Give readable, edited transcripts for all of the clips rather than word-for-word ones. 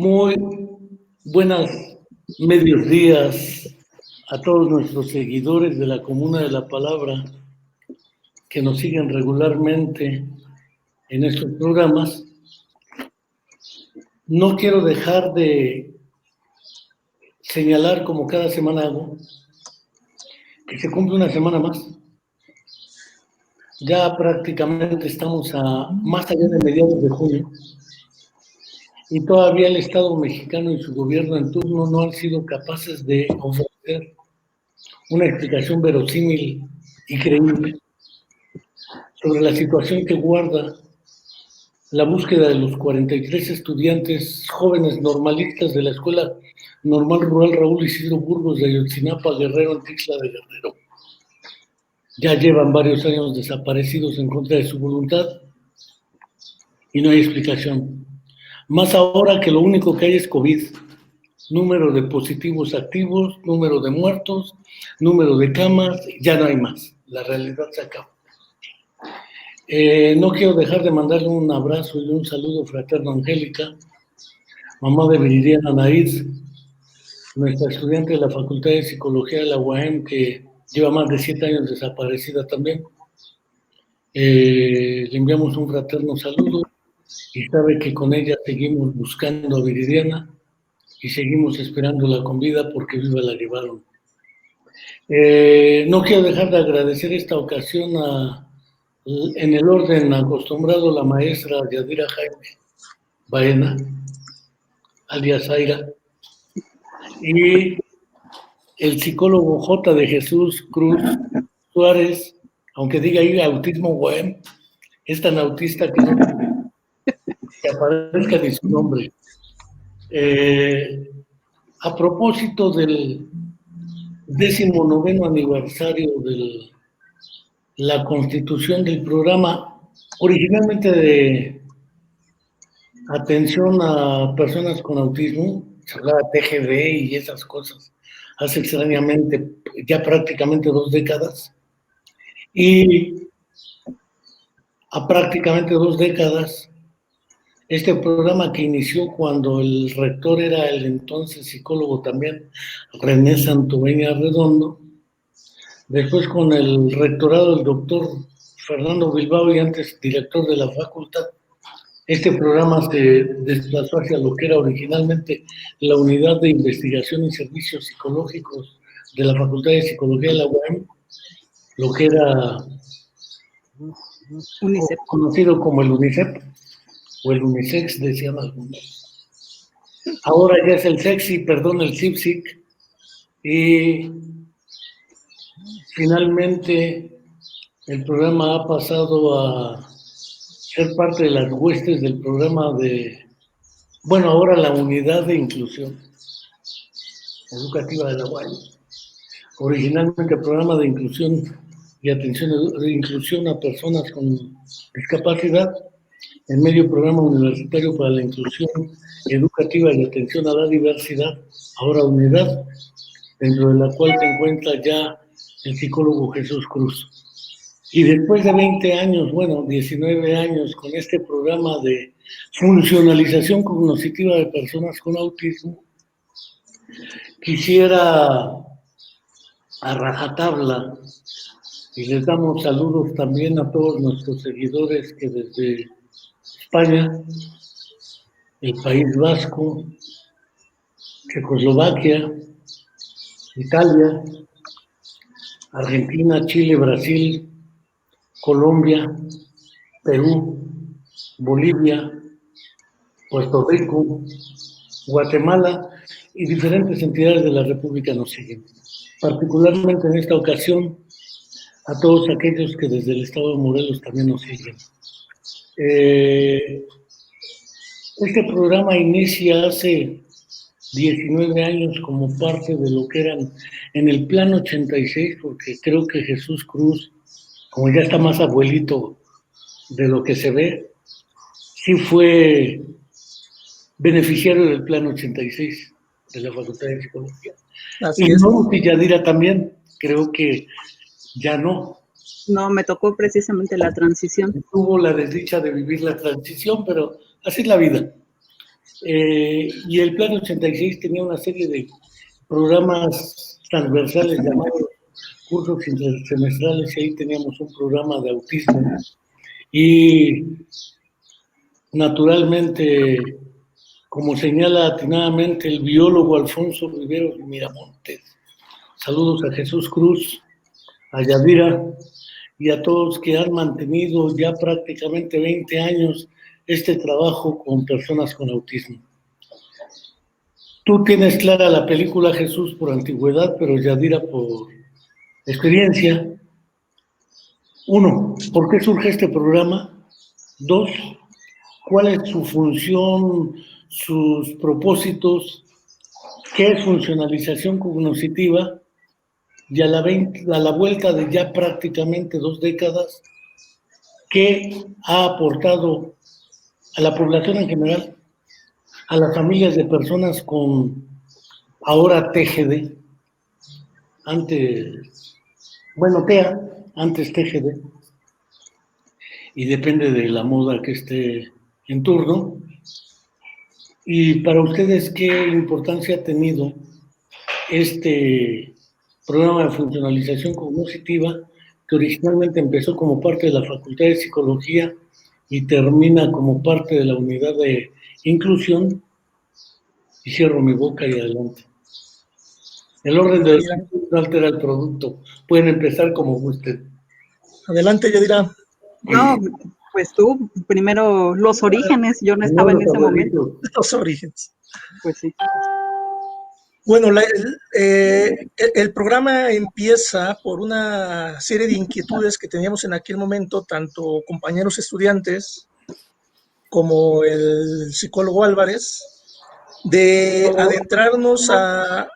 Muy buenas medios días a todos nuestros seguidores de la Comuna de la Palabra que nos siguen regularmente en estos programas. No quiero dejar de señalar, como cada semana hago, que se cumple una semana más. Ya prácticamente estamos a más allá de mediados de junio y todavía el Estado mexicano y su gobierno en turno no han sido capaces de ofrecer una explicación verosímil y creíble sobre la situación que guarda la búsqueda de los 43 estudiantes jóvenes normalistas de la Escuela Normal Rural Raúl Isidro Burgos de Ayotzinapa, Guerrero, en Tixla de Guerrero. Ya llevan varios años desaparecidos en contra de su voluntad y no hay explicación. Más ahora que lo único que hay es COVID. Número de positivos activos, número de muertos, número de camas, ya no hay más. La realidad se acabó. No quiero dejar de mandarle un abrazo y un saludo fraterno a Angélica, mamá de Viridiana Naiz, nuestra estudiante de la Facultad de Psicología de la UAM, que lleva más de 7 años desaparecida también. Le enviamos un fraterno saludo y sabe que con ella seguimos buscando a Viridiana y seguimos esperándola con vida porque viva la llevaron. No quiero dejar de agradecer esta ocasión en el orden acostumbrado, la maestra Yadira Jaime Baena, alias Zaira, y el psicólogo J. de Jesús Cruz Suárez, aunque diga ahí autismo UAM, es tan autista que no que aparezca ni su nombre. A propósito del 19º aniversario de la constitución del programa, originalmente de atención a personas con autismo, se hablaba TGV y esas cosas, hace extrañamente ya prácticamente 2 décadas, y a prácticamente 2 décadas, este programa que inició cuando el rector era el entonces psicólogo también, René Santoveña Redondo, después con el rectorado del doctor Fernando Bilbao y antes director de la facultad, este programa se desplazó hacia lo que era originalmente la Unidad de Investigación y Servicios Psicológicos de la Facultad de Psicología de la UAM, lo que era UNICEF, conocido como el UNICEF, o el Unisex, decían algunos. Ahora ya es el SEXI, perdón, el CIPSIC, y finalmente el programa ha pasado a ser parte de las huestes del programa bueno, ahora la Unidad de Inclusión Educativa de la UAM. Originalmente el programa de inclusión y atención de inclusión a personas con discapacidad, en medio programa universitario para la inclusión educativa y atención a la diversidad, ahora unidad, dentro de la cual se encuentra ya el psicólogo Jesús Cruz. Y después de 20 años, bueno, 19 años con este programa de funcionalización cognitiva de personas con autismo, quisiera a rajatabla, y les damos saludos también a todos nuestros seguidores que desde España, el País Vasco, Checoslovaquia, Italia, Argentina, Chile, Brasil, Colombia, Perú, Bolivia, Puerto Rico, Guatemala y diferentes entidades de la República nos siguen. Particularmente en esta ocasión a todos aquellos que desde el estado de Morelos también nos siguen. Este programa inicia hace 19 años como parte de lo que eran en el plan 86, porque creo que Jesús Cruz, como ya está más abuelito de lo que se ve, sí fue beneficiario del plan 86 de la Facultad de Psicología. así Y es. no, y Yadira también, creo que ya no. No, me tocó precisamente la transición. Tuvo la desdicha de vivir la transición, pero así es la vida. Y el Plan 86 tenía una serie de programas transversales llamados cursos intersemestrales, y ahí teníamos un programa de autismo. Y naturalmente, como señala atinadamente el biólogo Alfonso Rivero Miramontes, saludos a Jesús Cruz, a Yadira y a todos que han mantenido ya prácticamente 20 años este trabajo con personas con autismo. Tú tienes clara la película, Jesús, por antigüedad, pero Yadira por experiencia. 1, ¿por qué surge este programa? 2, ¿cuál es su función, sus propósitos? ¿Qué es funcionalización cognitiva? Y a la vuelta de ya prácticamente 2 décadas, ¿qué ha aportado a la población en general, a las familias de personas con ahora TGD, antes, bueno, TEA, antes TGD, y depende de la moda que esté en turno? Y para ustedes, ¿qué importancia ha tenido este programa de funcionalización cognitiva, que originalmente empezó como parte de la Facultad de Psicología y termina como parte de la unidad de inclusión? Y cierro mi boca y adelante. El orden de no altera el producto. Pueden empezar como gusten. Adelante, Yadira. No, pues tú, primero los orígenes, yo no estaba en ese momento. Los orígenes. Pues sí. Bueno, el programa empieza por una serie de inquietudes que teníamos en aquel momento, tanto compañeros estudiantes como el psicólogo Álvarez, de adentrarnos a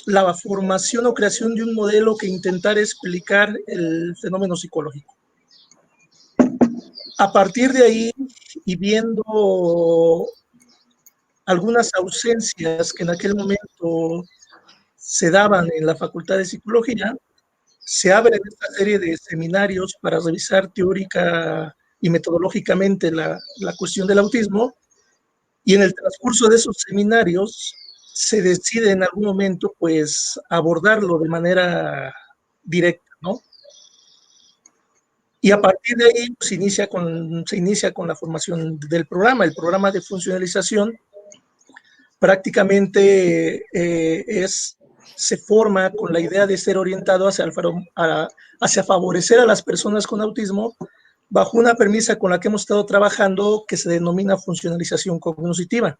la formación o creación de un modelo que intentara explicar el fenómeno psicológico. A partir de ahí, y viendo algunas ausencias que en aquel momento se daban en la Facultad de Psicología, se abren esta serie de seminarios para revisar teórica y metodológicamente la cuestión del autismo, y en el transcurso de esos seminarios se decide en algún momento pues abordarlo de manera directa, ¿no? Y a partir de ahí se inicia con la formación del programa. El programa de funcionalización prácticamente se forma con la idea de ser orientado hacia favorecer a las personas con autismo bajo una premisa con la que hemos estado trabajando que se denomina funcionalización cognitiva.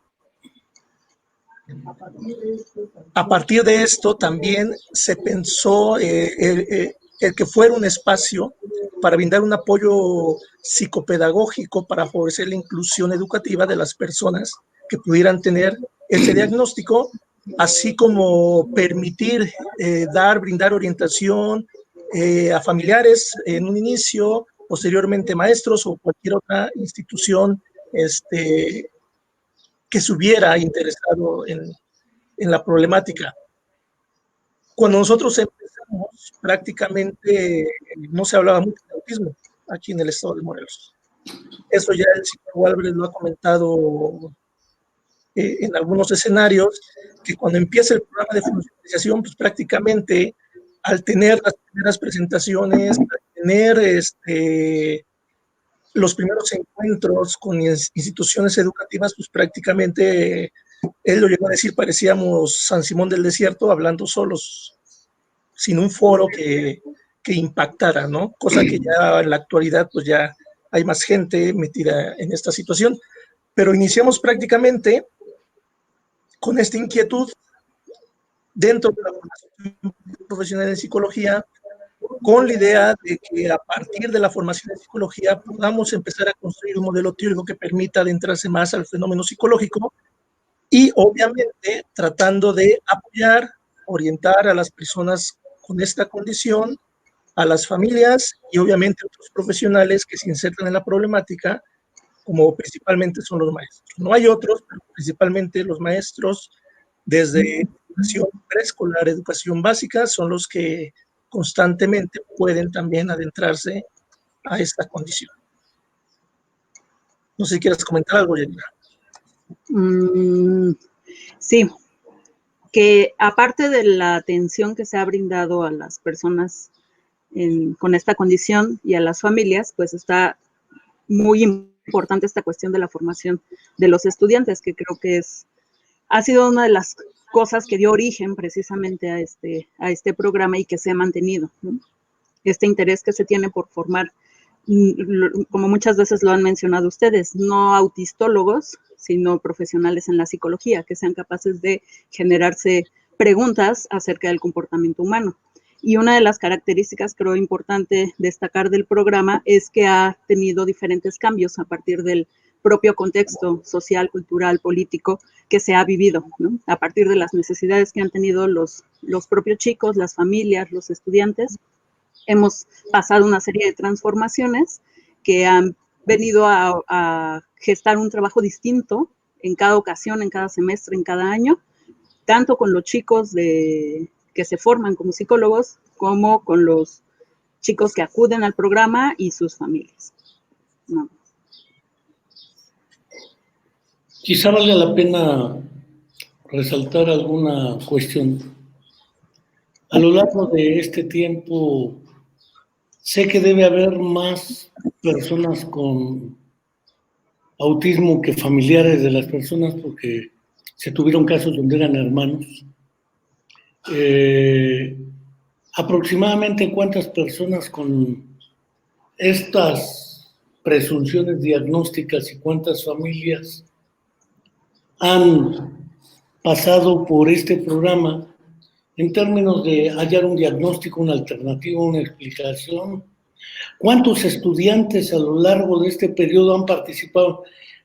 A partir de esto también se pensó el que fuera un espacio para brindar un apoyo psicopedagógico para favorecer la inclusión educativa de las personas que pudieran tener este diagnóstico, así como permitir brindar orientación a familiares en un inicio, posteriormente maestros o cualquier otra institución que se hubiera interesado en la problemática. Cuando nosotros empezamos, prácticamente no se hablaba mucho de autismo aquí en el estado de Morelos. Eso ya el psicólogo Álvarez lo ha comentado en algunos escenarios, que cuando empieza el programa de funcionalización, pues prácticamente al tener las primeras presentaciones, al tener los primeros encuentros con instituciones educativas, pues prácticamente, él lo llegó a decir, parecíamos San Simón del Desierto hablando solos, sin un foro que impactara, ¿no? Cosa que ya en la actualidad, pues ya hay más gente metida en esta situación. Pero iniciamos prácticamente con esta inquietud dentro de la formación profesional en psicología, con la idea de que a partir de la formación en psicología podamos empezar a construir un modelo teórico que permita adentrarse más al fenómeno psicológico y obviamente tratando de apoyar, orientar a las personas con esta condición, a las familias y obviamente otros profesionales que se insertan en la problemática, como principalmente son los maestros. No hay otros, pero principalmente los maestros desde educación preescolar, educación básica, son los que constantemente pueden también adentrarse a esta condición. No sé si quieres comentar algo, Yanira. Sí, que aparte de la atención que se ha brindado a las personas con esta condición y a las familias, pues está muy importante esta cuestión de la formación de los estudiantes, que creo que ha sido una de las cosas que dio origen precisamente a este programa y que se ha mantenido, ¿no? Este interés que se tiene por formar, como muchas veces lo han mencionado ustedes, no autistólogos, sino profesionales en la psicología, que sean capaces de generarse preguntas acerca del comportamiento humano. Y una de las características, creo, importante destacar del programa es que ha tenido diferentes cambios a partir del propio contexto social, cultural, político que se ha vivido, ¿no? A partir de las necesidades que han tenido los propios chicos, las familias, los estudiantes. Hemos pasado una serie de transformaciones que han venido a gestar un trabajo distinto en cada ocasión, en cada semestre, en cada año, tanto con los chicos que se forman como psicólogos, como con los chicos que acuden al programa y sus familias. No. Quizá valga la pena resaltar alguna cuestión. A lo largo de este tiempo, sé que debe haber más personas con autismo que familiares de las personas, porque se tuvieron casos donde eran hermanos. Aproximadamente cuántas personas con estas presunciones diagnósticas y cuántas familias han pasado por este programa en términos de hallar un diagnóstico, una alternativa, una explicación. ¿Cuántos estudiantes a lo largo de este periodo han participado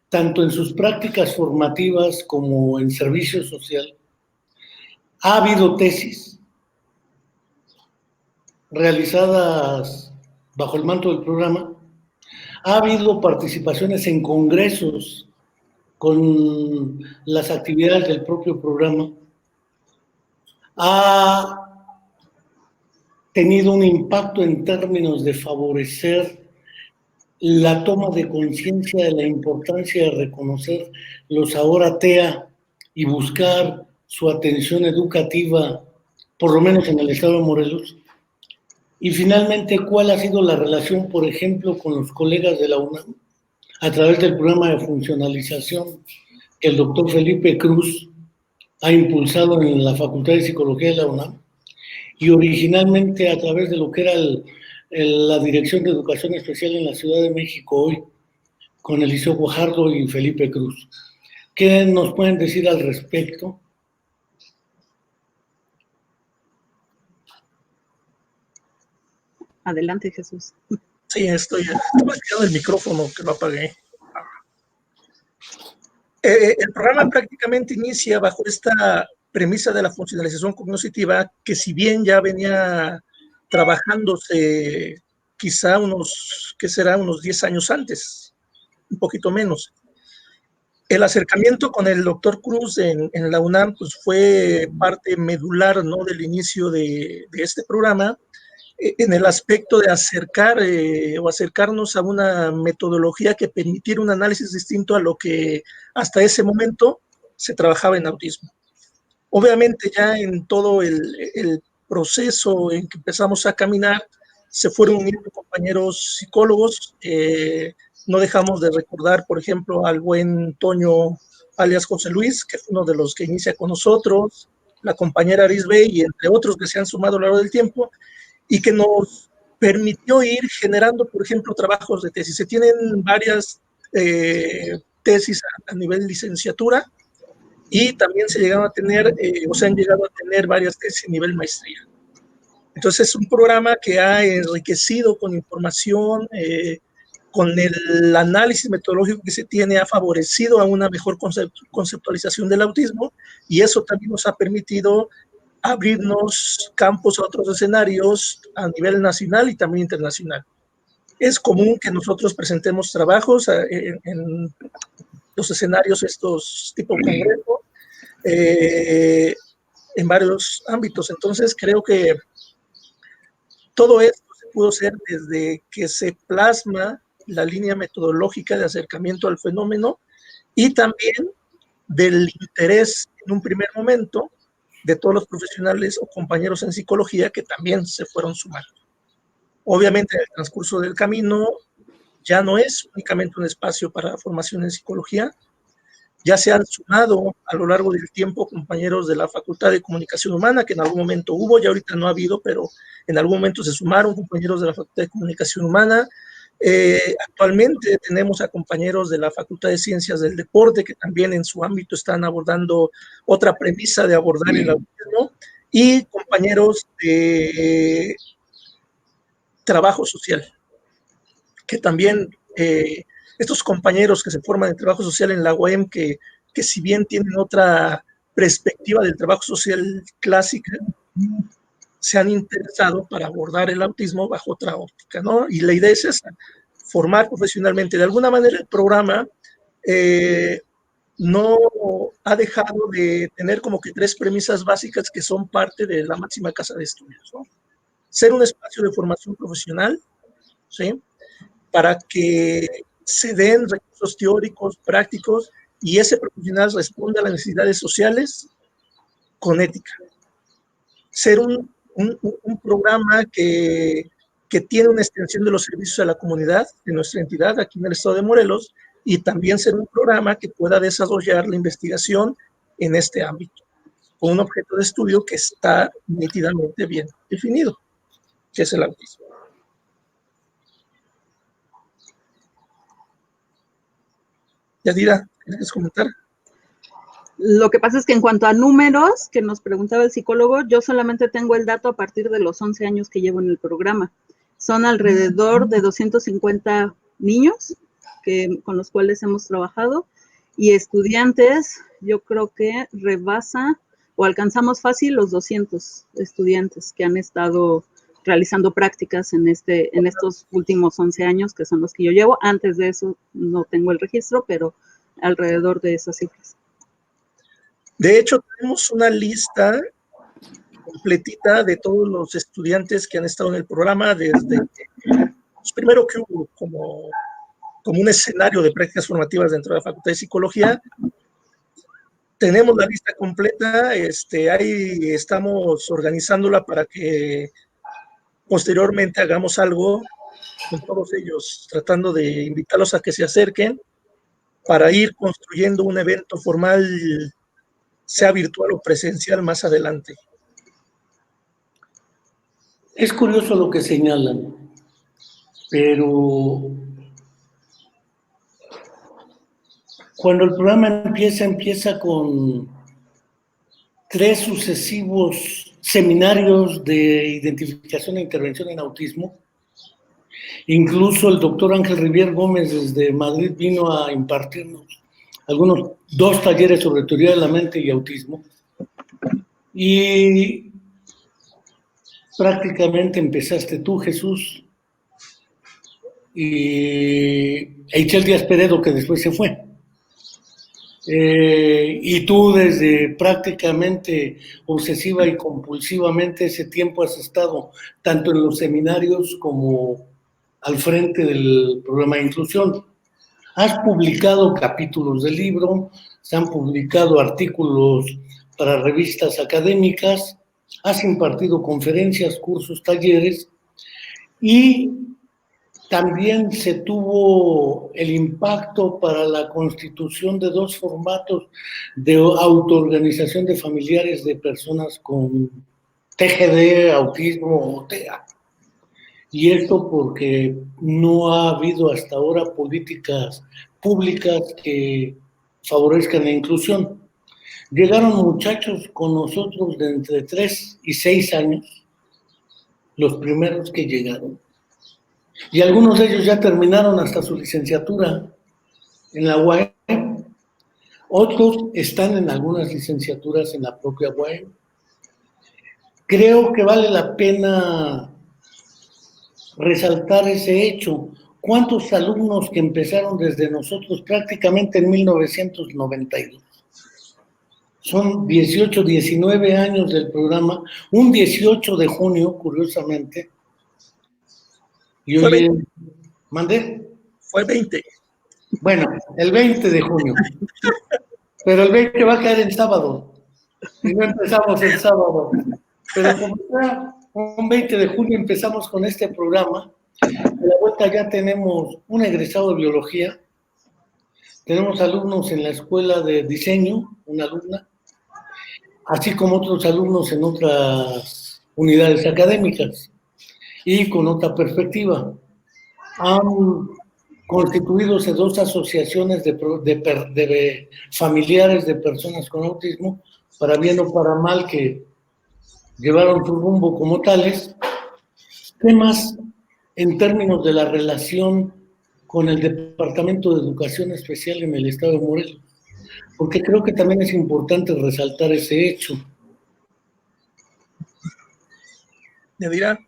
tanto en sus prácticas formativas como en servicio social? Ha habido tesis realizadas bajo el manto del programa, ha habido participaciones en congresos con las actividades del propio programa, ha tenido un impacto en términos de favorecer la toma de conciencia de la importancia de reconocer los ahora TEA y buscar su atención educativa, por lo menos en el estado de Morelos. Y finalmente, ¿cuál ha sido la relación, por ejemplo, con los colegas de la UNAM a través del programa de funcionalización que el doctor Felipe Cruz ha impulsado en la Facultad de Psicología de la UNAM? Y originalmente a través de lo que era la Dirección de Educación Especial en la Ciudad de México hoy, con Eliseo Guajardo y Felipe Cruz. ¿Qué nos pueden decir al respecto? Adelante, Jesús. Sí, estoy activando el micrófono que lo apagué. El programa prácticamente inicia bajo esta premisa de la funcionalización cognitiva, que si bien ya venía trabajándose quizá unos 10 años antes, un poquito menos. El acercamiento con el doctor Cruz en la UNAM pues fue parte medular, ¿no?, del inicio de este programa, en el aspecto de acercarnos a una metodología que permitiera un análisis distinto a lo que hasta ese momento se trabajaba en autismo. Obviamente ya en todo el proceso en que empezamos a caminar, se fueron uniendo compañeros psicólogos. No dejamos de recordar, por ejemplo, al buen Toño alias José Luis, que fue uno de los que inicia con nosotros, la compañera Arisbe y entre otros que se han sumado a lo largo del tiempo, y que nos permitió ir generando, por ejemplo, trabajos de tesis. Se tienen varias tesis a nivel licenciatura y también se llegaron a tener, o se han llegado a tener varias tesis a nivel maestría. Entonces es un programa que ha enriquecido con información, con el análisis metodológico que se tiene, ha favorecido a una mejor conceptualización del autismo, y eso también nos ha permitido abrirnos campos a otros escenarios a nivel nacional y también internacional. Es común que nosotros presentemos trabajos en los escenarios estos tipo congreso, en varios ámbitos. Entonces creo que todo esto se pudo hacer desde que se plasma la línea metodológica de acercamiento al fenómeno, y también del interés en un primer momento de todos los profesionales o compañeros en psicología que también se fueron sumando. Obviamente, en el transcurso del camino ya no es únicamente un espacio para formación en psicología, ya se han sumado a lo largo del tiempo compañeros de la Facultad de Comunicación Humana, que en algún momento hubo, ya ahorita no ha habido, pero en algún momento se sumaron compañeros de la Facultad de Comunicación Humana. Actualmente tenemos a compañeros de la Facultad de Ciencias del Deporte, que también en su ámbito están abordando otra premisa de abordar el autismo, y compañeros de trabajo social, que también estos compañeros que se forman en trabajo social en la UAM, que si bien tienen otra perspectiva del trabajo social clásica, se han interesado para abordar el autismo bajo otra óptica, ¿no? Y la idea es esa, formar profesionalmente. De alguna manera el programa no ha dejado de tener como que 3 premisas básicas que son parte de la máxima casa de estudios, ¿no? Ser un espacio de formación profesional, ¿sí?, para que se den recursos teóricos, prácticos, y ese profesional responda a las necesidades sociales con ética. Ser un programa que tiene una extensión de los servicios a la comunidad de nuestra entidad aquí en el estado de Morelos, y también ser un programa que pueda desarrollar la investigación en este ámbito, con un objeto de estudio que está nítidamente bien definido, que es el autismo. Yadira, ¿quieres comentar? Lo que pasa es que en cuanto a números, que nos preguntaba el psicólogo, yo solamente tengo el dato a partir de los 11 años que llevo en el programa. Son alrededor de 250 niños con los cuales hemos trabajado, y estudiantes, yo creo que rebasa o alcanzamos fácil los 200 estudiantes que han estado realizando prácticas en estos últimos 11 años, que son los que yo llevo. Antes de eso no tengo el registro, pero alrededor de esas cifras. De hecho, tenemos una lista completita de todos los estudiantes que han estado en el programa desde primero que hubo como un escenario de prácticas formativas dentro de la Facultad de Psicología. Tenemos la lista completa, ahí estamos organizándola para que posteriormente hagamos algo con todos ellos, tratando de invitarlos a que se acerquen para ir construyendo un evento formal, sea virtual o presencial, más adelante. Es curioso lo que señalan, pero cuando el programa empieza con 3 sucesivos seminarios de identificación e intervención en autismo. Incluso el doctor Ángel Rivier Gómez desde Madrid vino a impartirnos algunos 2 talleres sobre teoría de la mente y autismo. Y prácticamente empezaste tú, Jesús, y Eichel Díaz Peredo, que después se fue. Y tú desde prácticamente obsesiva y compulsivamente ese tiempo has estado tanto en los seminarios como al frente del programa de inclusión. Has publicado capítulos del libro, se han publicado artículos para revistas académicas, has impartido conferencias, cursos, talleres, y también se tuvo el impacto para la constitución de 2 formatos de autoorganización de familiares de personas con TGD, autismo o TEA. Y esto porque no ha habido hasta ahora políticas públicas que favorezcan la inclusión. Llegaron muchachos con nosotros de entre 3 y 6 años, los primeros que llegaron. Y algunos de ellos ya terminaron hasta su licenciatura en la UAM. Otros están en algunas licenciaturas en la propia UAM. Creo que vale la pena resaltar ese hecho. ¿Cuántos alumnos que empezaron desde nosotros prácticamente en 1992? Son 18, 19 años del programa. Un 18 de junio, curiosamente. Y hoy ¿mandé? Fue 20. Bueno, el 20 de junio. pero el 20 va a caer en sábado, y no empezamos el sábado. Pero como está un 20 de julio empezamos con este programa, a la vuelta ya tenemos un egresado de biología, tenemos alumnos en la escuela de diseño, una alumna, así como otros alumnos en otras unidades académicas y con otra perspectiva. Han constituido dos asociaciones de familiares de personas con autismo, para bien o para mal, que llevaron su rumbo como tales. Temas en términos de la relación con el Departamento de Educación Especial en el Estado de Morelos, porque creo que también es importante resaltar ese hecho. Yadira.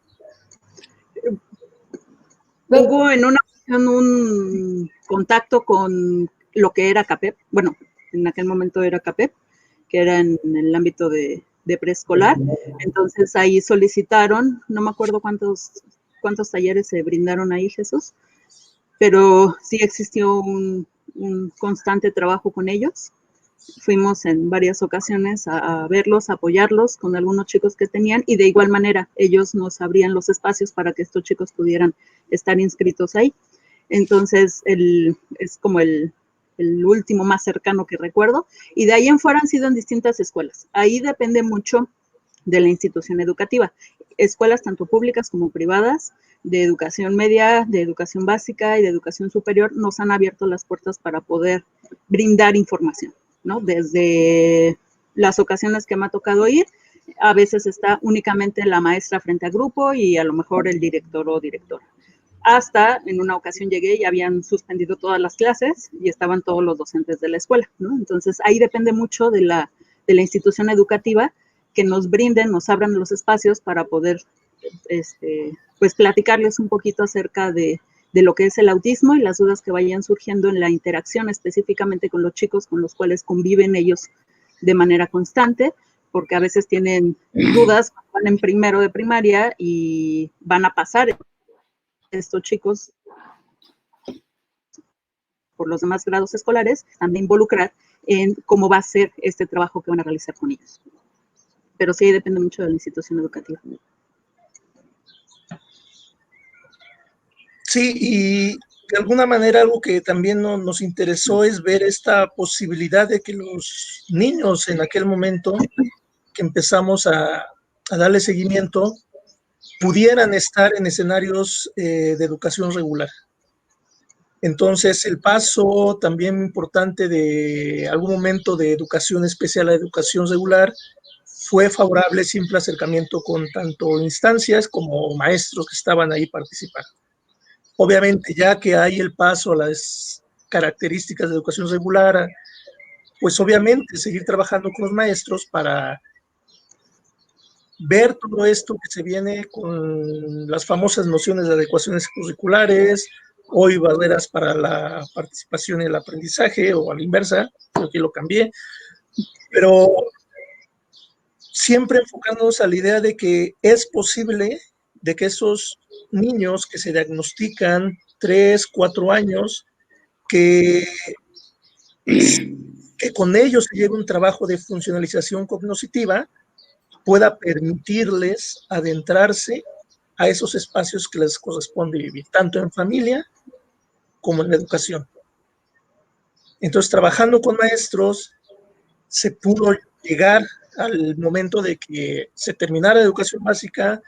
Hubo en una ocasión un contacto con lo que era CAPEP, bueno, en aquel momento era CAPEP, que era en el ámbito de preescolar. Entonces ahí solicitaron, no me acuerdo cuántos talleres se brindaron ahí, Jesús, pero sí existió un constante trabajo con ellos. Fuimos en varias ocasiones a verlos, a apoyarlos con algunos chicos que tenían, y de igual manera ellos nos abrían los espacios para que estos chicos pudieran estar inscritos ahí. Entonces es como el último más cercano que recuerdo, y de ahí en fuera han sido en distintas escuelas. Ahí depende mucho de la institución educativa. Escuelas tanto públicas como privadas, de educación media, de educación básica y de educación superior, nos han abierto las puertas para poder brindar información, ¿no? Desde las ocasiones que me ha tocado ir, a veces está únicamente la maestra frente al grupo y a lo mejor el director o directora. Hasta en una ocasión llegué y habían suspendido todas las clases y estaban todos los docentes de la escuela, ¿no? Entonces ahí depende mucho de la institución educativa, que nos brinden, nos abran los espacios para poder pues platicarles un poquito acerca de lo que es el autismo y las dudas que vayan surgiendo en la interacción específicamente con los chicos con los cuales conviven ellos de manera constante, porque a veces tienen dudas, van en primero de primaria y van a pasar estos chicos por los demás grados escolares, también involucrar en cómo va a ser este trabajo que van a realizar con ellos. Pero sí depende mucho de la institución educativa. Sí, y de alguna manera algo que también nos interesó es ver esta posibilidad de que los niños en aquel momento que empezamos a darle seguimiento pudieran estar en escenarios de educación regular. Entonces, el paso también importante de algún momento de educación especial a educación regular fue favorable, simple acercamiento con tanto instancias como maestros que estaban ahí participando. Obviamente, ya que hay el paso a las características de educación regular, pues obviamente seguir trabajando con los maestros para ver todo esto que se viene con las famosas nociones de adecuaciones curriculares, hoy barreras para la participación en el aprendizaje, o a la inversa, creo que lo cambié, pero siempre enfocándonos a la idea de que es posible de que esos niños que se diagnostican 3, 4 años, que con ellos se lleve un trabajo de funcionalización cognitiva, pueda permitirles adentrarse a esos espacios que les corresponde vivir, tanto en familia como en la educación. Entonces, trabajando con maestros, se pudo llegar al momento de que se terminara la educación básica,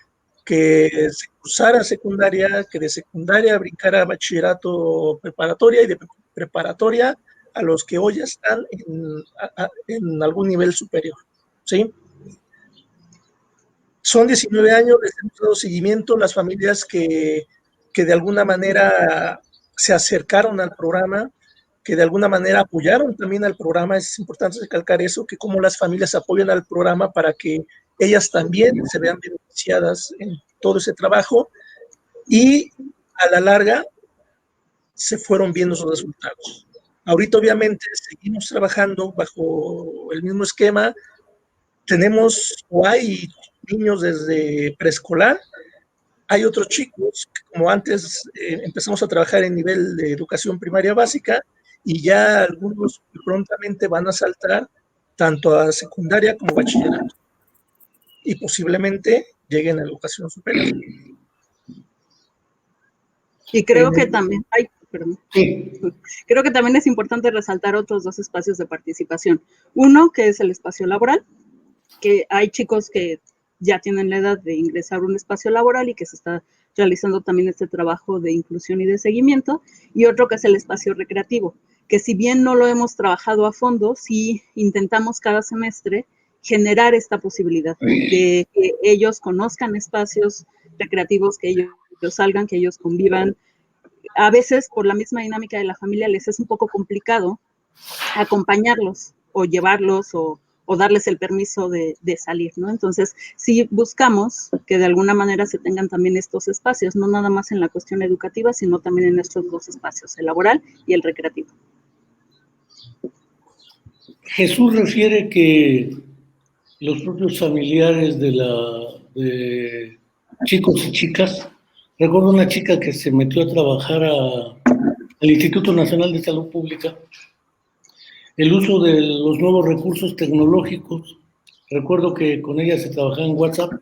que se cursara secundaria, que de secundaria brincara a bachillerato preparatoria, y de preparatoria a los que hoy están en algún nivel superior, ¿sí? Son 19 años, les hemos dado seguimiento, las familias que de alguna manera se acercaron al programa, que de alguna manera apoyaron también al programa. Es importante recalcar eso, que cómo las familias apoyan al programa para que ellas también se vean beneficiadas en todo ese trabajo, y a la larga se fueron viendo sus resultados. Ahorita obviamente seguimos trabajando bajo el mismo esquema. Tenemos o hay niños desde preescolar, hay otros chicos que, como antes empezamos a trabajar en nivel de educación primaria básica, y ya algunos prontamente van a saltar tanto a secundaria como bachillerato y posiblemente lleguen a la educación superior. Y creo que también, perdón. Sí. Creo que también es importante resaltar otros dos espacios de participación. Uno, que es el espacio laboral, que hay chicos que ya tienen la edad de ingresar a un espacio laboral y que se está realizando también este trabajo de inclusión y de seguimiento, y otro que es el espacio recreativo, que si bien no lo hemos trabajado a fondo, sí intentamos cada semestre generar esta posibilidad de que ellos conozcan espacios recreativos, que ellos salgan, que ellos convivan. A veces, por la misma dinámica de la familia, les es un poco complicado acompañarlos o llevarlos o darles el permiso de salir, ¿no? Entonces, sí buscamos que de alguna manera se tengan también estos espacios, no nada más en la cuestión educativa, sino también en estos dos espacios, el laboral y el recreativo. Jesús refiere que los propios familiares de chicos y chicas, recuerdo una chica que se metió a trabajar al Instituto Nacional de Salud Pública, el uso de los nuevos recursos tecnológicos. Recuerdo que con ella se trabajaba en WhatsApp,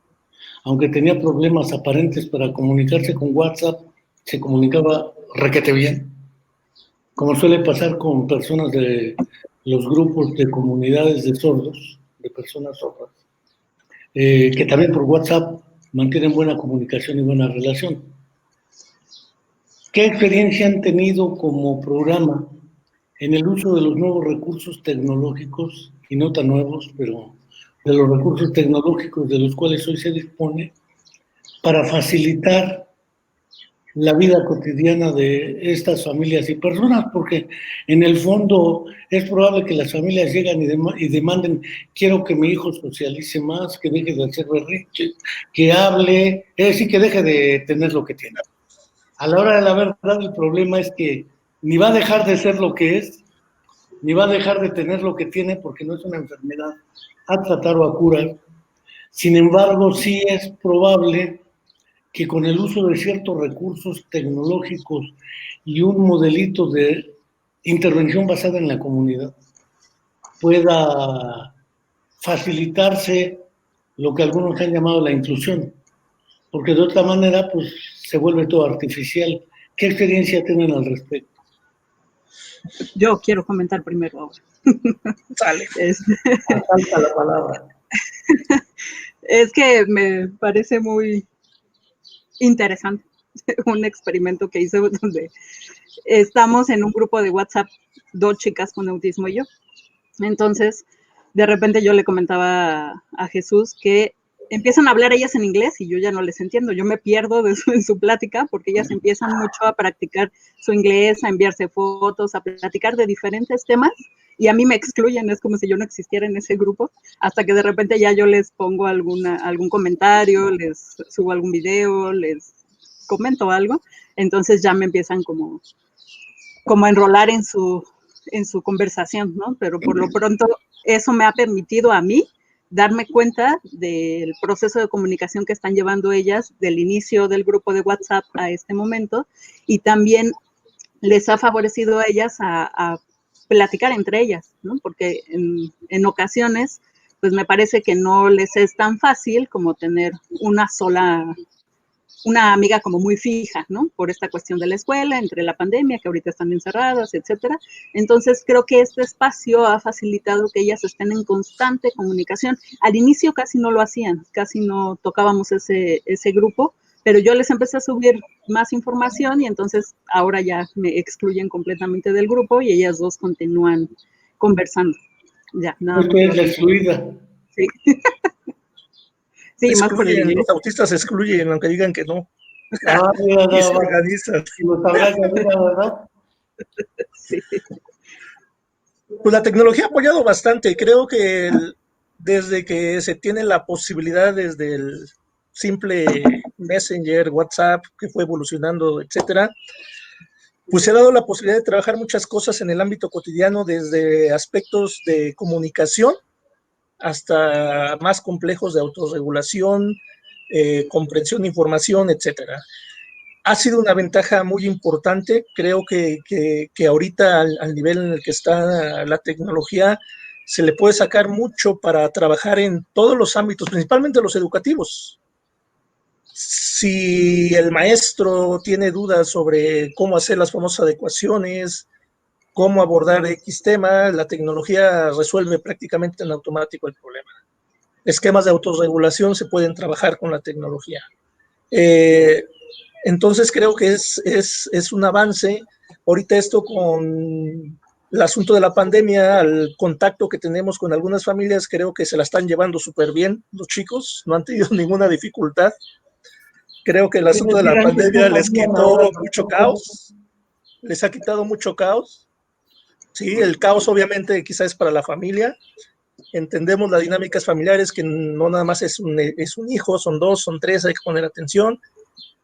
aunque tenía problemas aparentes para comunicarse con WhatsApp, se comunicaba requete bien, como suele pasar con personas de los grupos de comunidades de sordos, de personas sordas, que también por WhatsApp mantienen buena comunicación y buena relación. ¿Qué experiencia han tenido como programa en el uso de los nuevos recursos tecnológicos, y no tan nuevos, pero de los recursos tecnológicos de los cuales hoy se dispone, para facilitar la vida cotidiana de estas familias y personas? Porque en el fondo es probable que las familias lleguen y demanden: quiero que mi hijo socialice más, que deje de hacer berrinches, que hable, es decir, que deje de tener lo que tiene. A la hora de la verdad, el problema es que ni va a dejar de ser lo que es, ni va a dejar de tener lo que tiene, porque no es una enfermedad a tratar o a curar. Sin embargo, sí es probable que con el uso de ciertos recursos tecnológicos y un modelito de intervención basada en la comunidad pueda facilitarse lo que algunos han llamado la inclusión, porque de otra manera pues se vuelve todo artificial. ¿Qué experiencia tienen al respecto? Yo quiero comentar primero ahora. Sale. Falta la palabra. Es que me parece muy interesante un experimento que hice donde estamos en un grupo de WhatsApp, 2 chicas con autismo y yo. Entonces, de repente yo le comentaba a Jesús que empiezan a hablar ellas en inglés y yo ya no les entiendo. Yo me pierdo en su plática porque ellas empiezan mucho a practicar su inglés, a enviarse fotos, a platicar de diferentes temas y a mí me excluyen, es como si yo no existiera en ese grupo, hasta que de repente ya yo les pongo algún comentario, les subo algún video, les comento algo, entonces ya me empiezan como a enrolar en su conversación, ¿no? Pero por lo pronto eso me ha permitido a mí darme cuenta del proceso de comunicación que están llevando ellas del inicio del grupo de WhatsApp a este momento, y también les ha favorecido a ellas a platicar entre ellas, ¿no? Porque en ocasiones, pues me parece que no les es tan fácil como tener una amiga como muy fija, ¿no? Por esta cuestión de la escuela, entre la pandemia, que ahorita están encerradas, etcétera. Entonces, creo que este espacio ha facilitado que ellas estén en constante comunicación. Al inicio casi no lo hacían, casi no tocábamos ese grupo, pero yo les empecé a subir más información y entonces ahora ya me excluyen completamente del grupo y ellas dos continúan conversando. Ya, nada más. Es la excluida. Sí. Sí, más por el inglés. Los autistas se excluyen, aunque digan que no. Mira, y se organizan. Y lo sabrás ya, ¿verdad? Sí. Pues la tecnología ha apoyado bastante. Creo que desde que se tiene la posibilidad, desde el simple Messenger, WhatsApp, que fue evolucionando, etcétera, pues se ha dado la posibilidad de trabajar muchas cosas en el ámbito cotidiano, desde aspectos de comunicación hasta más complejos de autorregulación, comprensión de información, etcétera. ha sido una ventaja muy importante. Creo que ahorita al nivel en el que está la tecnología se le puede sacar mucho para trabajar en todos los ámbitos, principalmente los educativos. Si el maestro tiene dudas sobre cómo hacer las famosas adecuaciones, cómo abordar X tema, la tecnología resuelve prácticamente en automático el problema. Esquemas de autorregulación se pueden trabajar con la tecnología. Entonces creo que es un avance. Ahorita esto con el asunto de la pandemia, el contacto que tenemos con algunas familias, creo que se la están llevando súper bien los chicos, no han tenido ninguna dificultad. Creo que el asunto de la pandemia les quitó mucho caos, les ha quitado mucho caos. Sí, el caos obviamente quizás es para la familia. Entendemos las dinámicas familiares, que no nada más es un hijo, son dos, son tres, hay que poner atención.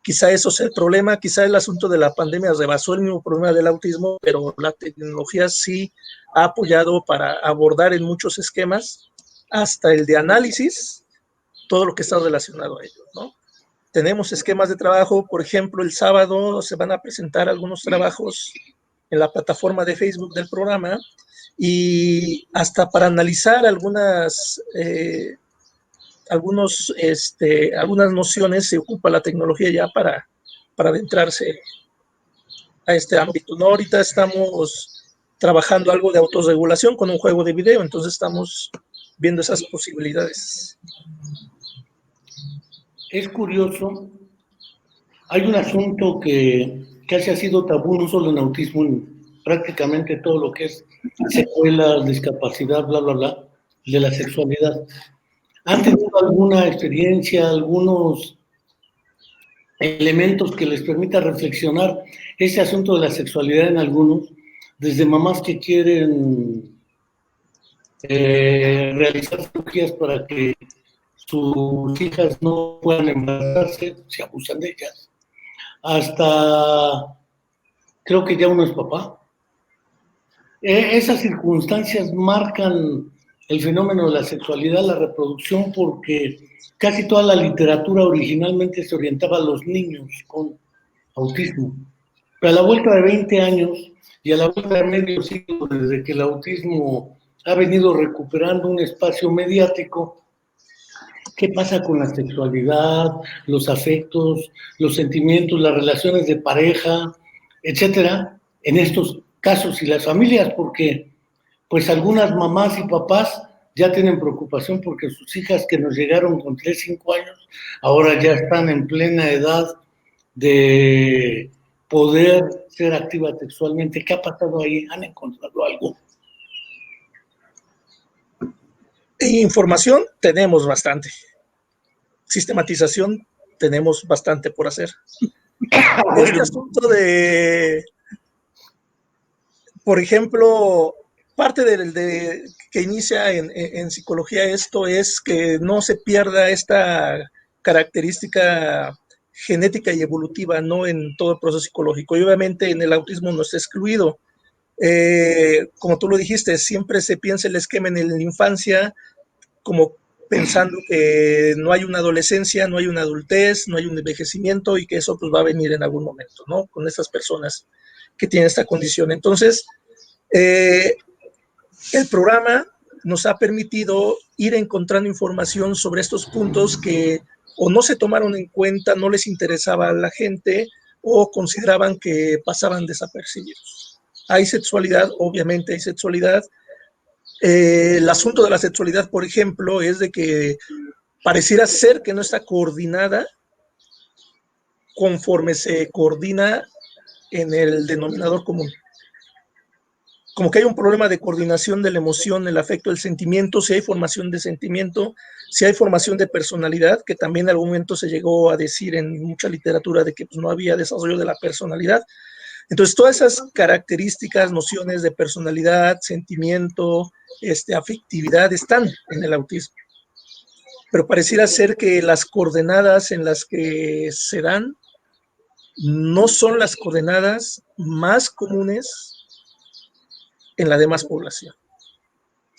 Quizá eso es el problema, quizá el asunto de la pandemia rebasó el mismo problema del autismo, pero la tecnología sí ha apoyado para abordar en muchos esquemas, hasta el de análisis, todo lo que está relacionado a ello, ¿no? Tenemos esquemas de trabajo, por ejemplo, el sábado se van a presentar algunos trabajos en la plataforma de Facebook del programa, y hasta para analizar algunas nociones se ocupa la tecnología ya para adentrarse a este ámbito, ¿no? Ahorita estamos trabajando algo de autorregulación con un juego de video, entonces estamos viendo esas posibilidades. Es curioso, hay un asunto que casi ha sido tabú, no solo en autismo, en prácticamente todo lo que es secuelas, discapacidad, bla, bla, bla, de la sexualidad. ¿Han tenido alguna experiencia, algunos elementos que les permita reflexionar ese asunto de la sexualidad en algunos, desde mamás que quieren realizar cirugías para que sus hijas no puedan embarazarse, se abusan de ellas, hasta creo que ya uno es papá? Esas circunstancias marcan el fenómeno de la sexualidad, la reproducción, porque casi toda la literatura originalmente se orientaba a los niños con autismo. Pero a la vuelta de 20 años y a la vuelta de medio siglo, desde que el autismo ha venido recuperando un espacio mediático, ¿qué pasa con la sexualidad, los afectos, los sentimientos, las relaciones de pareja, etcétera, en estos casos y las familias? Porque pues algunas mamás y papás ya tienen preocupación porque sus hijas que nos llegaron con 3, 5 años, ahora ya están en plena edad de poder ser activas sexualmente. ¿Qué ha pasado ahí? ¿Han encontrado algo? Información tenemos bastante. Sistematización tenemos bastante por hacer. Este asunto de, por ejemplo, parte que inicia en psicología esto es que no se pierda esta característica genética y evolutiva, ¿no? En todo el proceso psicológico. Y obviamente en el autismo no está excluido. Como tú lo dijiste, siempre se piensa el esquema en la infancia como pensando que no hay una adolescencia, no hay una adultez, no hay un envejecimiento, y que eso pues va a venir en algún momento, ¿no? Con estas personas que tienen esta condición. Entonces, el programa nos ha permitido ir encontrando información sobre estos puntos que o no se tomaron en cuenta, no les interesaba a la gente, o consideraban que pasaban desapercibidos. Hay sexualidad, obviamente hay sexualidad. El asunto de la sexualidad, por ejemplo, es de que pareciera ser que no está coordinada conforme se coordina en el denominador común. Como que hay un problema de coordinación de la emoción, el afecto, el sentimiento, si hay formación de sentimiento, si hay formación de personalidad, que también en algún momento se llegó a decir en mucha literatura de que pues, no había desarrollo de la personalidad. Entonces, todas esas características, nociones de personalidad, sentimiento, afectividad, están en el autismo. Pero pareciera ser que las coordenadas en las que se dan no son las coordenadas más comunes en la demás población.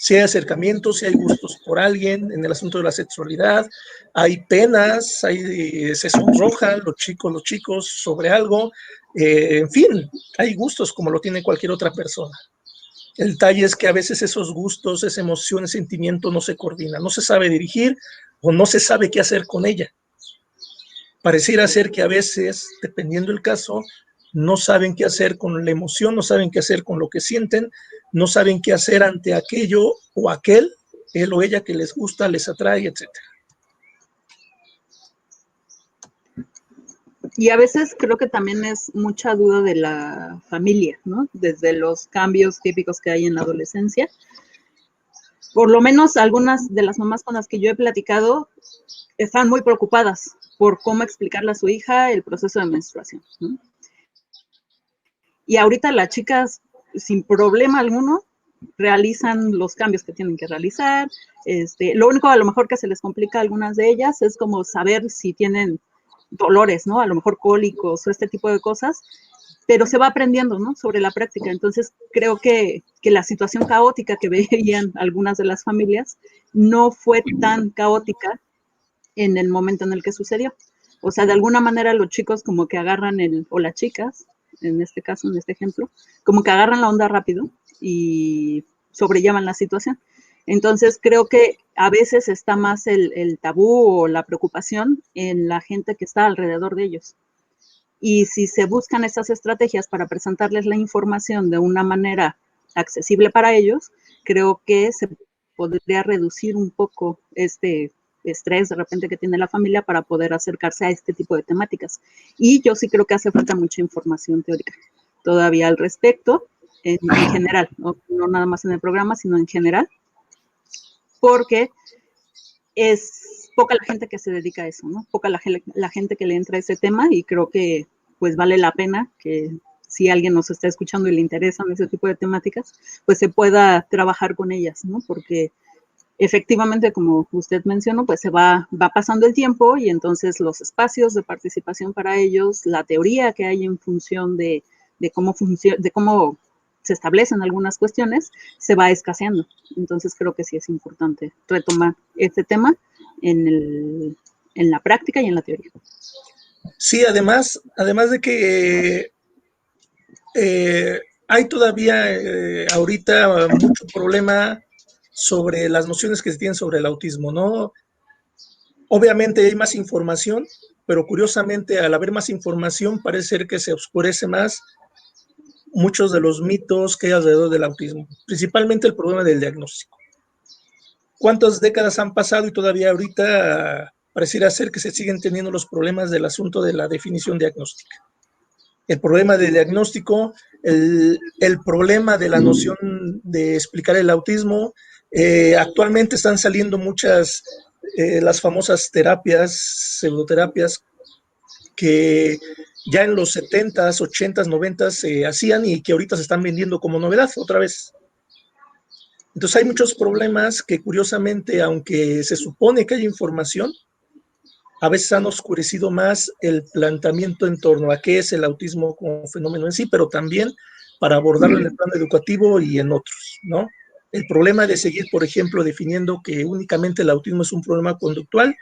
Si hay acercamientos, si hay gustos por alguien, en el asunto de la sexualidad, hay penas, se sonrojan los chicos sobre algo, en fin, hay gustos como lo tiene cualquier otra persona. El detalle es que a veces esos gustos, esa emoción, ese sentimiento no se coordina, no se sabe dirigir o no se sabe qué hacer con ella. Pareciera ser que a veces, dependiendo del caso, no saben qué hacer con la emoción, no saben qué hacer con lo que sienten, no saben qué hacer ante aquello o aquel, él o ella que les gusta, les atrae, etc. Y a veces creo que también es mucha duda de la familia, ¿no? Desde los cambios típicos que hay en la adolescencia. Por lo menos algunas de las mamás con las que yo he platicado están muy preocupadas por cómo explicarle a su hija el proceso de menstruación, ¿no? Y ahorita las chicas, sin problema alguno, realizan los cambios que tienen que realizar. Lo único a lo mejor que se les complica a algunas de ellas es como saber si tienen dolores, ¿no? A lo mejor cólicos o este tipo de cosas, pero se va aprendiendo, ¿no? Sobre la práctica. Entonces, creo que la situación caótica que veían algunas de las familias no fue tan caótica en el momento en el que sucedió. O sea, de alguna manera los chicos como que agarran o las chicas, en este caso, en este ejemplo, como que agarran la onda rápido y sobrellevan la situación. Entonces, creo que a veces está más el tabú o la preocupación en la gente que está alrededor de ellos. Y si se buscan estas estrategias para presentarles la información de una manera accesible para ellos, creo que se podría reducir un poco este estrés de repente que tiene la familia para poder acercarse a este tipo de temáticas. Y yo sí creo que hace falta mucha información teórica todavía al respecto, en general, no nada más en el programa, sino en general, porque es poca la gente que se dedica a eso, ¿no? Poca la gente que le entra a ese tema, y creo que pues vale la pena que si alguien nos está escuchando y le interesan ese tipo de temáticas, pues se pueda trabajar con ellas, ¿no? Porque efectivamente, como usted mencionó, pues se va pasando el tiempo y entonces los espacios de participación para ellos, la teoría que hay en función de cómo se establecen algunas cuestiones, se va escaseando. Entonces creo que sí es importante retomar este tema en la práctica y en la teoría. Sí, además de que hay todavía ahorita mucho problema sobre las nociones que se tienen sobre el autismo, ¿no? Obviamente hay más información, pero curiosamente al haber más información parece ser que se oscurece más muchos de los mitos que hay alrededor del autismo, principalmente el problema del diagnóstico. ¿Cuántas décadas han pasado y todavía ahorita pareciera ser que se siguen teniendo los problemas del asunto de la definición diagnóstica? El problema del diagnóstico, el problema de la noción de explicar el autismo. Actualmente están saliendo muchas, las famosas terapias, pseudoterapias, que ya en los 70s, 80s, 90s se hacían y que ahorita se están vendiendo como novedad otra vez. Entonces hay muchos problemas que curiosamente, aunque se supone que hay información, a veces han oscurecido más el planteamiento en torno a qué es el autismo como fenómeno en sí, pero también para abordarlo en el plano educativo y en otros, ¿no? El problema de seguir, por ejemplo, definiendo que únicamente el autismo es un problema conductual,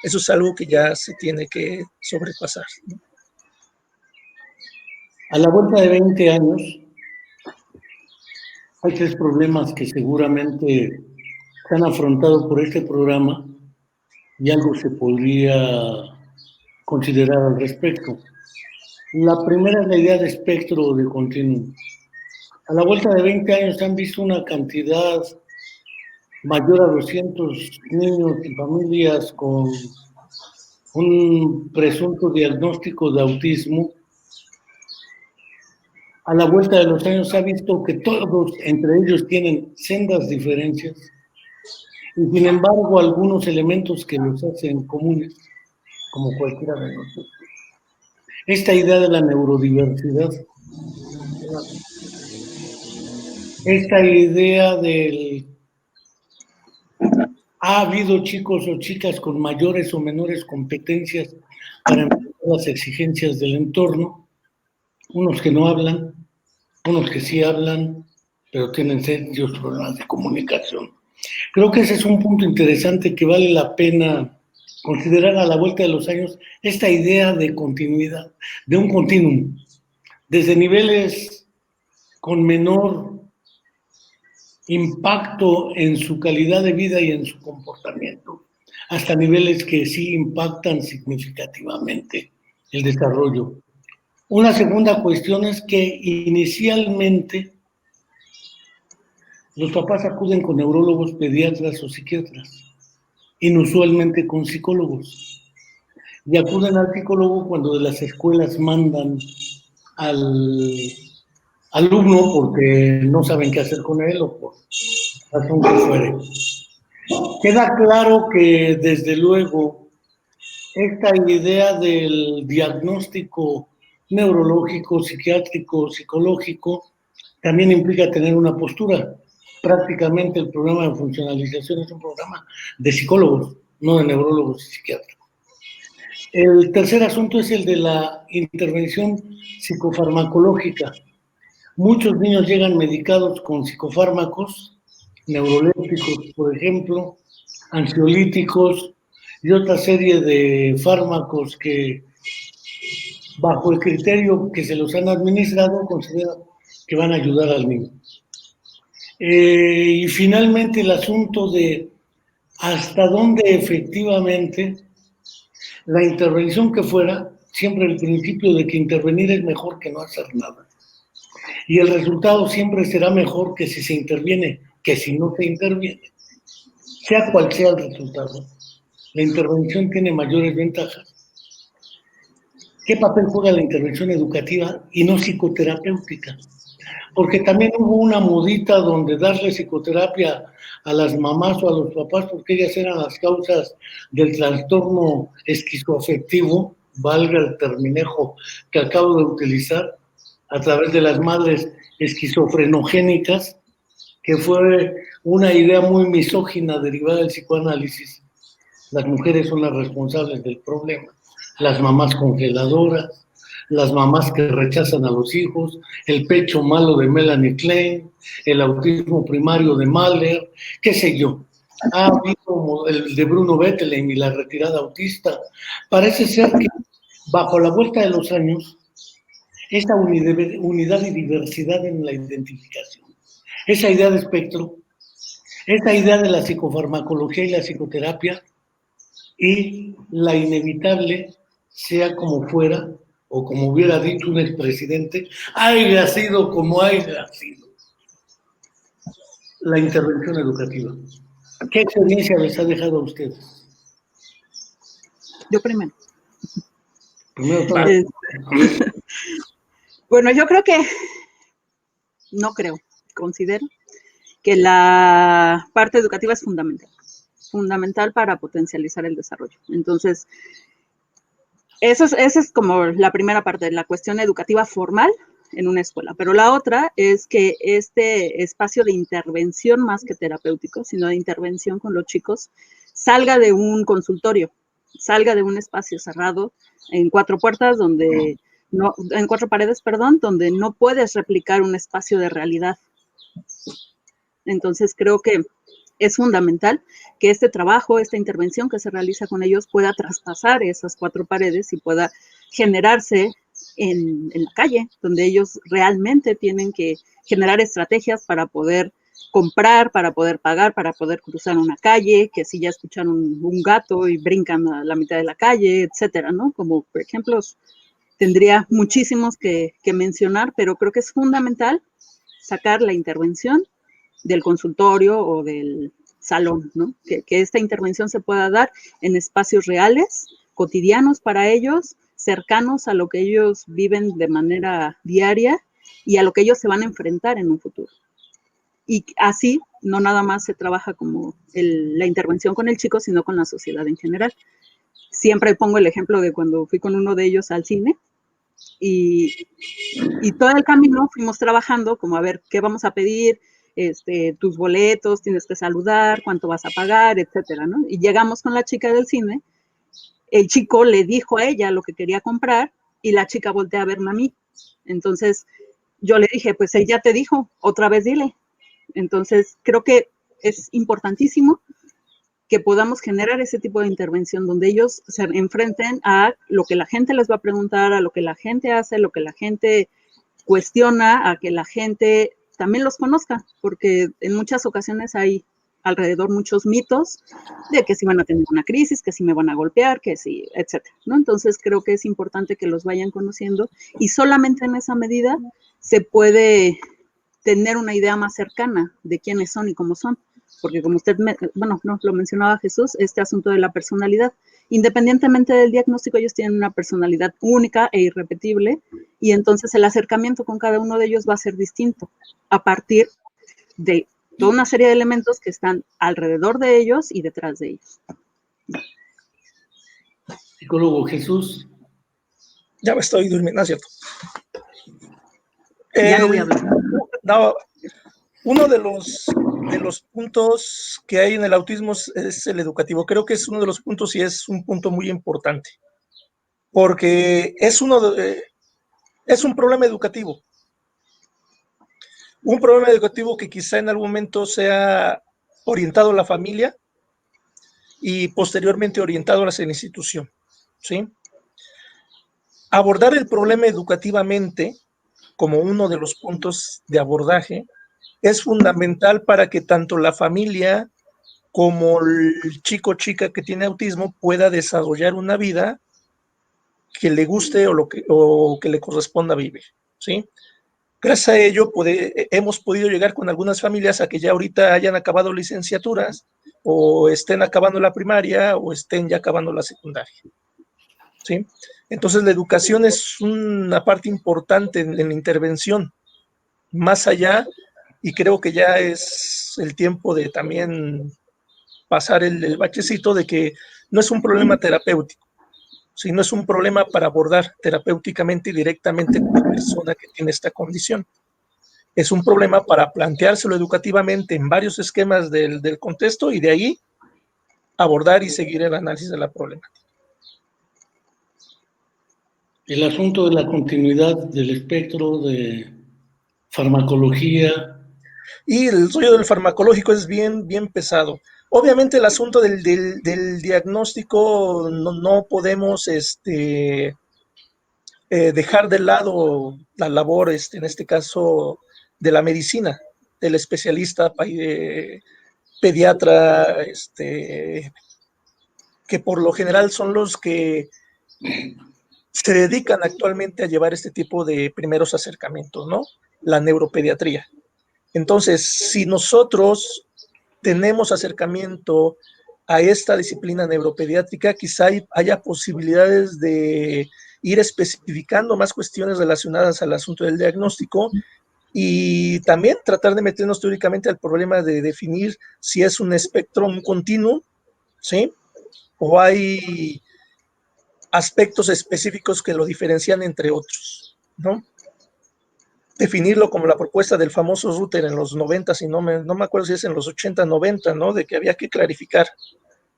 eso es algo que ya se tiene que sobrepasar, ¿no? A la vuelta de 20 años, hay 3 problemas que seguramente se han afrontado por este programa y algo se podría considerar al respecto. La primera es la idea de espectro o de continuum. A la vuelta de 20 años han visto una cantidad mayor a 200 niños y familias con un presunto diagnóstico de autismo. A la vuelta de los años se ha visto que todos entre ellos tienen sendas diferencias y sin embargo algunos elementos que los hacen comunes, como cualquiera de nosotros. Esta idea de la neurodiversidad, esta idea del ha habido chicos o chicas con mayores o menores competencias para enfrentar las exigencias del entorno, unos que no hablan, unos que sí hablan, pero tienen serios problemas de comunicación. Creo que ese es un punto interesante que vale la pena considerar a la vuelta de los años, esta idea de continuidad, de un continuum, desde niveles con menor impacto en su calidad de vida y en su comportamiento, hasta niveles que sí impactan significativamente el desarrollo. Una segunda cuestión es que inicialmente los papás acuden con neurólogos, pediatras o psiquiatras, inusualmente con psicólogos, y acuden al psicólogo cuando de las escuelas mandan al alumno porque no saben qué hacer con él o por razón que fuere. Queda claro que desde luego esta idea del diagnóstico neurológico, psiquiátrico, psicológico, también implica tener una postura. Prácticamente el programa de funcionalización es un programa de psicólogos, no de neurólogos y psiquiatras. El tercer asunto es el de la intervención psicofarmacológica. Muchos niños llegan medicados con psicofármacos, neurolépticos, por ejemplo, ansiolíticos y otra serie de fármacos que, bajo el criterio que se los han administrado, consideran que van a ayudar al niño. Y finalmente el asunto de hasta dónde efectivamente la intervención que fuera, siempre el principio de que intervenir es mejor que no hacer nada. Y el resultado siempre será mejor que si se interviene, que si no se interviene. Sea cual sea el resultado, la intervención tiene mayores ventajas. ¿Qué papel juega la intervención educativa y no psicoterapéutica? Porque también hubo una modita donde darle psicoterapia a las mamás o a los papás porque ellas eran las causas del trastorno esquizoafectivo, valga el terminejo que acabo de utilizar, a través de las madres esquizofrenogénicas, que fue una idea muy misógina derivada del psicoanálisis. Las mujeres son las responsables del problema, las mamás congeladoras, las mamás que rechazan a los hijos, el pecho malo de Melanie Klein, el autismo primario de Mahler, qué sé yo. Ha habido el de Bruno Bettelheim y la retirada autista. Parece ser que bajo la vuelta de los años, esta unidad y diversidad en la identificación, esa idea de espectro, esa idea de la psicofarmacología y la psicoterapia, y la inevitable, sea como fuera, o como hubiera dicho un expresidente, haya sido como haya sido, la intervención educativa. ¿Qué experiencia les ha dejado a ustedes? Yo primero. Primero, bueno, yo creo que, no creo, considero que la parte educativa es fundamental para potencializar el desarrollo. Entonces, esa es como la primera parte de la cuestión educativa formal en una escuela. Pero la otra es que este espacio de intervención más que terapéutico, sino de intervención con los chicos, salga de un consultorio, salga de un espacio cerrado en cuatro puertas donde no, en cuatro paredes, perdón, donde no puedes replicar un espacio de realidad. Entonces creo que es fundamental que este trabajo, esta intervención que se realiza con ellos pueda traspasar esas cuatro paredes y pueda generarse en la calle, donde ellos realmente tienen que generar estrategias para poder comprar, para poder pagar, para poder cruzar una calle, que si ya escucharon un gato y brincan a la mitad de la calle, etcétera, ¿no? Como, por ejemplo, tendría muchísimos que mencionar, pero creo que es fundamental sacar la intervención del consultorio o del salón, ¿no? Que esta intervención se pueda dar en espacios reales, cotidianos para ellos, cercanos a lo que ellos viven de manera diaria y a lo que ellos se van a enfrentar en un futuro. Y así no nada más se trabaja como la intervención con el chico, sino con la sociedad en general. Siempre pongo el ejemplo de cuando fui con uno de ellos al cine y todo el camino fuimos trabajando como a ver qué vamos a pedir, tus boletos, tienes que saludar, cuánto vas a pagar, etcétera, ¿no? Y llegamos con la chica del cine, el chico le dijo a ella lo que quería comprar y la chica voltea a verme a mí. Entonces yo le dije, pues ella te dijo, otra vez dile. Entonces, creo que es importantísimo que podamos generar ese tipo de intervención donde ellos se enfrenten a lo que la gente les va a preguntar, a lo que la gente hace, lo que la gente cuestiona, a que la gente también los conozca, porque en muchas ocasiones hay alrededor muchos mitos de que si van a tener una crisis, que si me van a golpear, que si, etcétera, ¿no? Entonces creo que es importante que los vayan conociendo y solamente en esa medida se puede tener una idea más cercana de quiénes son y cómo son. Porque como usted, bueno, no, lo mencionaba Jesús, este asunto de la personalidad, independientemente del diagnóstico, ellos tienen una personalidad única e irrepetible, y entonces el acercamiento con cada uno de ellos va a ser distinto, a partir de toda una serie de elementos que están alrededor de ellos y detrás de ellos. Psicólogo Jesús. Ya me estoy durmiendo, ¿no es cierto? Ya no voy a hablar. No, uno de los puntos que hay en el autismo es el educativo. Creo que es uno de los puntos y es un punto muy importante, porque es un problema educativo. Un problema educativo que quizá en algún momento sea orientado a la familia y posteriormente orientado a la institución, ¿sí? Abordar el problema educativamente como uno de los puntos de abordaje es fundamental para que tanto la familia como el chico o chica que tiene autismo pueda desarrollar una vida que le guste o que le corresponda vivir, ¿sí? Gracias a ello hemos podido llegar con algunas familias a que ya ahorita hayan acabado licenciaturas o estén acabando la primaria o estén ya acabando la secundaria, ¿sí? Entonces la educación es una parte importante en la intervención, más allá, y creo que ya es el tiempo de también pasar el bachecito de que no es un problema terapéutico, sino es un problema para abordar terapéuticamente y directamente con la persona que tiene esta condición. Es un problema para planteárselo educativamente en varios esquemas del contexto y de ahí abordar y seguir el análisis de la problemática. El asunto de la continuidad del espectro de farmacología. Y el rollo del farmacológico es bien, bien pesado. Obviamente el asunto del diagnóstico no podemos dejar de lado la labor, en este caso, de la medicina, del especialista pediatra, que por lo general son los que se dedican actualmente a llevar este tipo de primeros acercamientos, ¿no? La neuropediatría. Entonces, si nosotros tenemos acercamiento a esta disciplina neuropediátrica, quizá haya posibilidades de ir especificando más cuestiones relacionadas al asunto del diagnóstico y también tratar de meternos teóricamente al problema de definir si es un espectro, un continuo, ¿sí? O hay aspectos específicos que lo diferencian entre otros, ¿no? Definirlo como la propuesta del famoso Rutter en los 90, y no me acuerdo si es en los 80, 90, ¿no? De que había que clarificar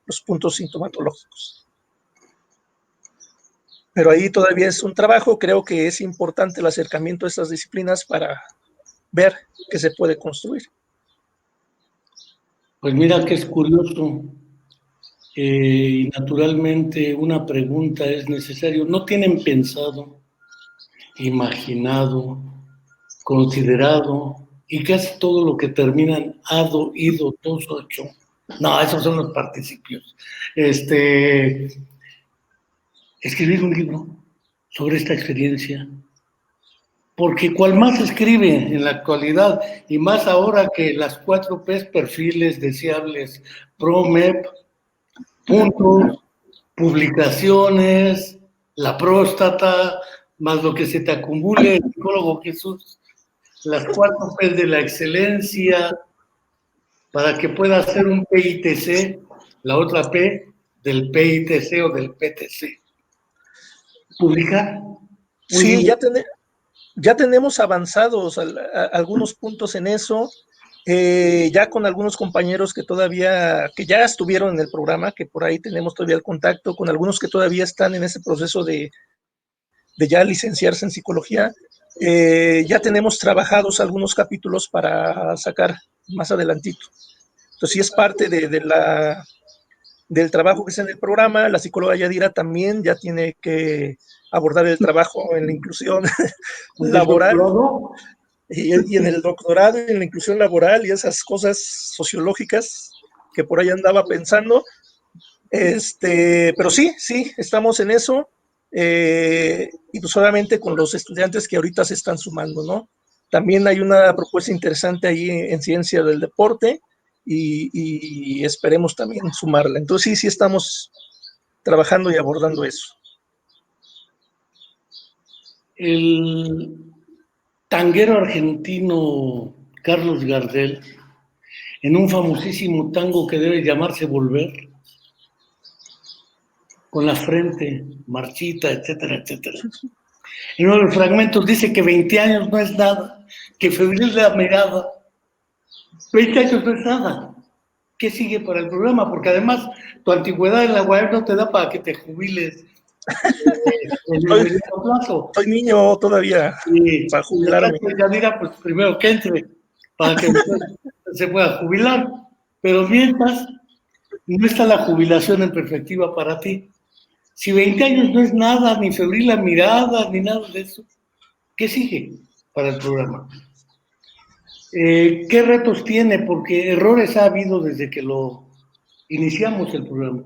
los puntos sintomatológicos. Pero ahí todavía es un trabajo, creo que es importante el acercamiento a estas disciplinas para ver qué se puede construir. Pues mira que es curioso. Y naturalmente una pregunta es necesario. ¿No tienen pensado, imaginado, considerado y casi todo lo que terminan ado, ido, tos, ocho? No, esos son los participios. Escribir un libro sobre esta experiencia. Porque cual más se escribe en la actualidad, y más ahora que las 4 P's, perfiles deseables, PROMEP, puntos, publicaciones, la próstata, más lo que se te acumule, el psicólogo Jesús, las 4 P's de la excelencia, para que pueda hacer un PITC, la otra P del PITC o del PTC. Publicar. Sí, ya tenemos avanzados algunos puntos en eso, ya con algunos compañeros que ya estuvieron en el programa, que por ahí tenemos todavía el contacto, con algunos que todavía están en ese proceso de ya licenciarse en psicología. Ya tenemos trabajados algunos capítulos para sacar más adelantito. Entonces sí es parte del trabajo que es en el programa. La psicóloga Yadira también ya tiene que abordar el trabajo en la inclusión laboral y en el doctorado en la inclusión laboral y esas cosas sociológicas que por ahí andaba pensando. Pero sí, estamos en eso, y pues solamente con los estudiantes que ahorita se están sumando, ¿no? También hay una propuesta interesante ahí en ciencia del deporte y esperemos también sumarla. Entonces sí estamos trabajando y abordando eso. El tanguero argentino Carlos Gardel, en un famosísimo tango que debe llamarse Volver, con la frente marchita, etcétera, etcétera. En uno de los fragmentos dice que 20 años no es nada, que febril la mirada. 20 años no es nada. ¿Qué sigue para el programa? Porque además tu antigüedad en la UAM no te da para que te jubiles en el mediano plazo. Soy niño todavía para jubilarme. Ya diga, pues primero que entre para que se pueda jubilar. Pero mientras, no está la jubilación en perspectiva para ti. Si 20 años no es nada, ni febril la mirada, ni nada de eso, ¿qué sigue para el programa? ¿Qué retos tiene? Porque errores ha habido desde que lo iniciamos el programa,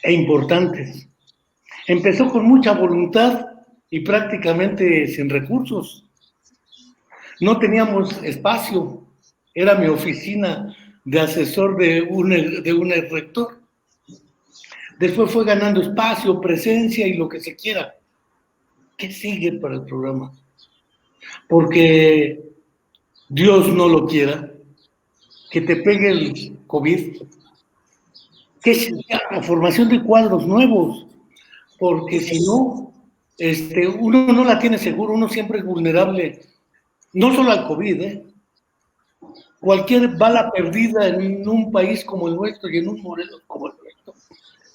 e importantes. Empezó con mucha voluntad y prácticamente sin recursos. No teníamos espacio, era mi oficina de asesor de un rector. Después fue ganando espacio, presencia y lo que se quiera. ¿Qué sigue para el programa? Porque Dios no lo quiera, que te pegue el COVID, que es la formación de cuadros nuevos, porque si no, uno no la tiene seguro, uno siempre es vulnerable, no solo al COVID, cualquier bala perdida en un país como el nuestro y en un Morelos como el nuestro,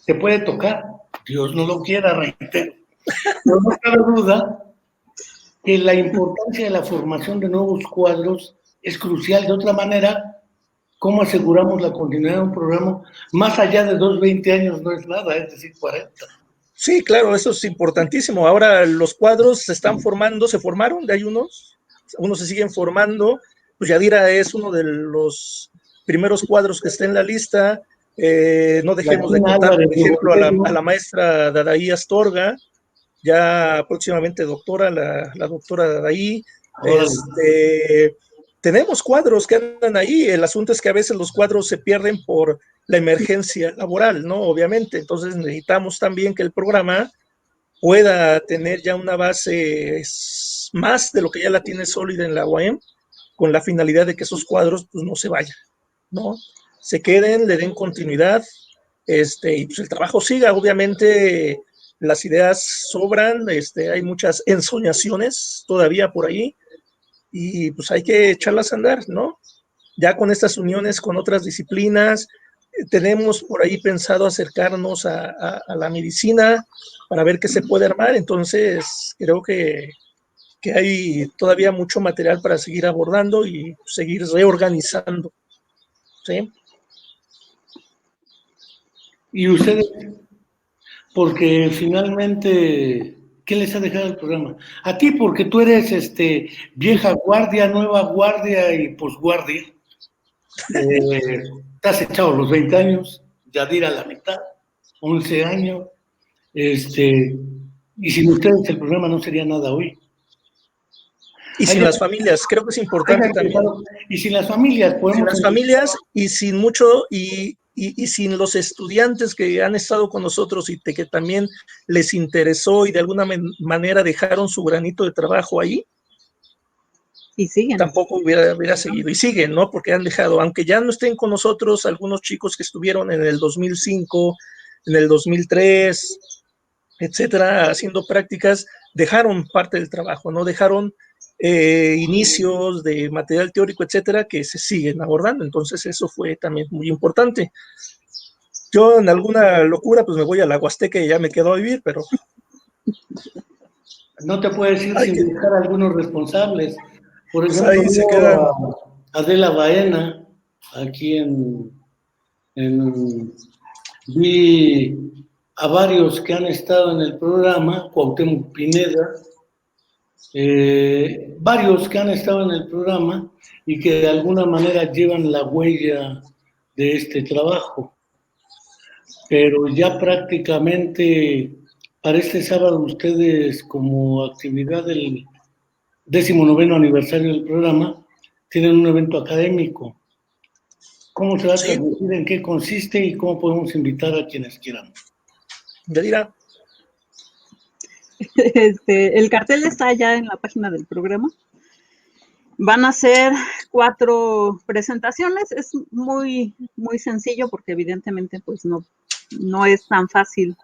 te puede tocar, Dios no lo quiera, reitero. Pero no cabe duda que la importancia de la formación de nuevos cuadros es crucial. De otra manera, ¿cómo aseguramos la continuidad de un programa? Más allá de 20 años no es nada, es decir, 40. Sí, claro, eso es importantísimo. Ahora los cuadros se están formando, se formaron, hay unos se siguen formando. Pues Yadira es uno de los primeros cuadros que está en la lista. No dejemos de contar, por ejemplo, a la maestra Dadaí Astorga, ya próximamente doctora, la doctora Dadaí. Tenemos cuadros que andan ahí. El asunto es que a veces los cuadros se pierden por la emergencia laboral, ¿no? Obviamente. Entonces necesitamos también que el programa pueda tener ya una base más de lo que ya la tiene sólida en la UAM, con la finalidad de que esos cuadros pues no se vayan, ¿no? Se queden, le den continuidad, y pues el trabajo siga. Obviamente las ideas sobran, hay muchas ensoñaciones todavía por ahí, y pues hay que echarlas a andar, ¿no? Ya con estas uniones con otras disciplinas, tenemos por ahí pensado acercarnos a la medicina para ver qué se puede armar. Entonces creo que hay todavía mucho material para seguir abordando y seguir reorganizando, ¿sí? Y ustedes, porque finalmente, ¿qué les ha dejado el programa? A ti, porque tú eres vieja guardia, nueva guardia y posguardia. Te has echado los 20 años, Yadira a la mitad, 11 años. Y sin ustedes el programa no sería nada hoy. Y sin las familias, creo que es importante también. Y sin las familias, sin las familias y sin mucho, y sin los estudiantes que han estado con nosotros y que también les interesó y de alguna manera dejaron su granito de trabajo ahí. Y siguen. Tampoco hubiera seguido. Y siguen, ¿no? Porque han dejado, aunque ya no estén con nosotros, algunos chicos que estuvieron en el 2005, en el 2003, etcétera, haciendo prácticas, dejaron parte del trabajo, ¿no? Dejaron inicios de material teórico, etcétera, que se siguen abordando. Entonces eso fue también muy importante. Yo en alguna locura pues me voy a la Huasteca y ya me quedo a vivir, pero... No te puedes ir sin dejar a algunos responsables. Por pues ejemplo, ahí se quedan. Adela Baena, aquí vi a varios que han estado en el programa, Cuauhtémoc Pineda, varios que han estado en el programa y que de alguna manera llevan la huella de este trabajo. Pero ya prácticamente para este sábado ustedes, como actividad del 19º aniversario del programa, tienen un evento académico. ¿Cómo se va a transmitir? ¿En qué consiste? ¿Y cómo podemos invitar a quienes quieran? Yadira. El cartel está ya en la página del programa. Van a ser 4 presentaciones. Es muy, muy sencillo porque evidentemente pues no es tan fácil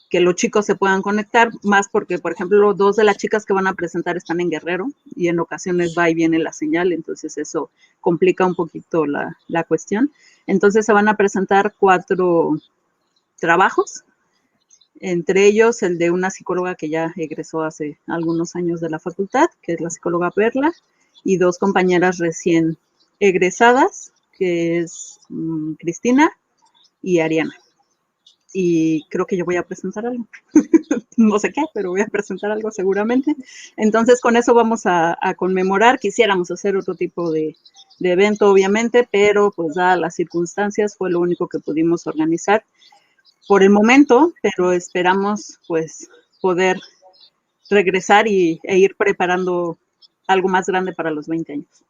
que los chicos se puedan conectar, más porque, por ejemplo, 2 de las chicas que van a presentar están en Guerrero y en ocasiones va y viene la señal, entonces eso complica un poquito la cuestión. Entonces se van a presentar 4 trabajos, entre ellos el de una psicóloga que ya egresó hace algunos años de la facultad, que es la psicóloga Perla, y 2 compañeras recién egresadas, que es Cristina y Ariana. Y creo que yo voy a presentar algo. No sé qué, pero voy a presentar algo seguramente. Entonces, con eso vamos a conmemorar. Quisiéramos hacer otro tipo de evento, obviamente, pero pues dadas las circunstancias fue lo único que pudimos organizar por el momento, pero esperamos pues poder regresar e ir preparando algo más grande para los 20 años.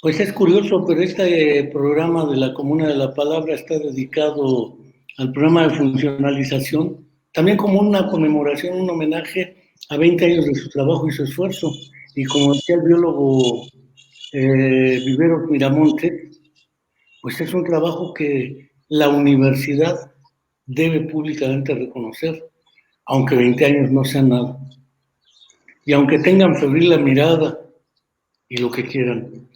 Pues es curioso, pero este programa de la Comuna de la Palabra está dedicado al programa de funcionalización, también como una conmemoración, un homenaje a 20 años de su trabajo y su esfuerzo. Y como decía el biólogo Viveros Miramontes, pues es un trabajo que la universidad debe públicamente reconocer, aunque 20 años no sean nada. Y aunque tengan febril la mirada y lo que quieran.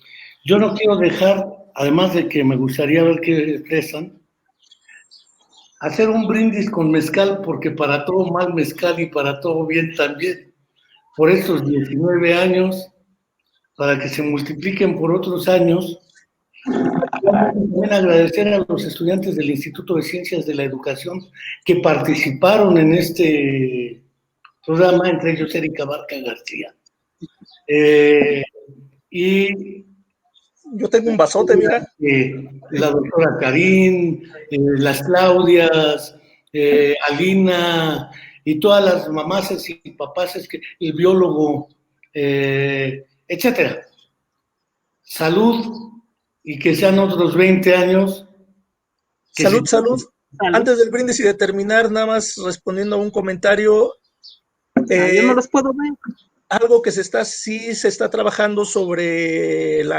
Yo no quiero dejar, además de que me gustaría ver qué expresan, hacer un brindis con mezcal, porque para todo mal mezcal y para todo bien también. Por estos 19 años, para que se multipliquen por otros años. También agradecer a los estudiantes del Instituto de Ciencias de la Educación que participaron en este programa, entre ellos Erika Barca García. Y yo tengo un vasote, mira. La doctora Karin, las Claudias, Alina y todas las mamases y papases, el biólogo, etcétera. Salud y que sean otros 20 años. Salud, salud. Antes del brindis y de terminar, nada más respondiendo a un comentario. Yo no los puedo ver. Algo que sí se está trabajando sobre el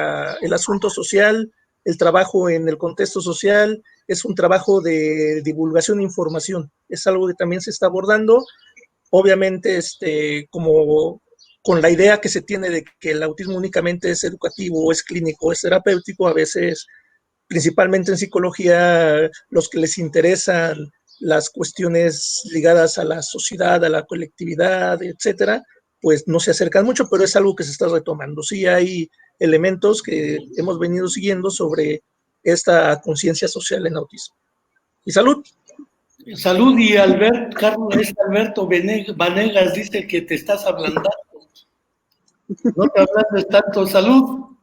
asunto social, el trabajo en el contexto social, es un trabajo de divulgación e información, es algo que también se está abordando, obviamente como con la idea que se tiene de que el autismo únicamente es educativo, es clínico, es terapéutico, a veces, principalmente en psicología, los que les interesan las cuestiones ligadas a la sociedad, a la colectividad, etcétera, pues no se acercan mucho, pero es algo que se está retomando. Sí hay elementos que hemos venido siguiendo sobre esta conciencia social en autismo. Y salud. Salud, y Alberto Vanegas dice que te estás ablandando. No te ablandes tanto. Salud.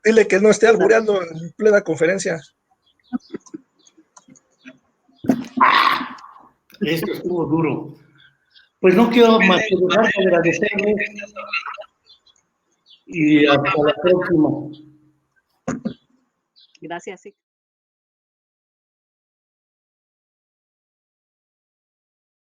Dile que no esté albureando en plena conferencia. Esto estuvo duro. Pues no quiero más que dejar de agradecerles y hasta la próxima. Gracias, sí.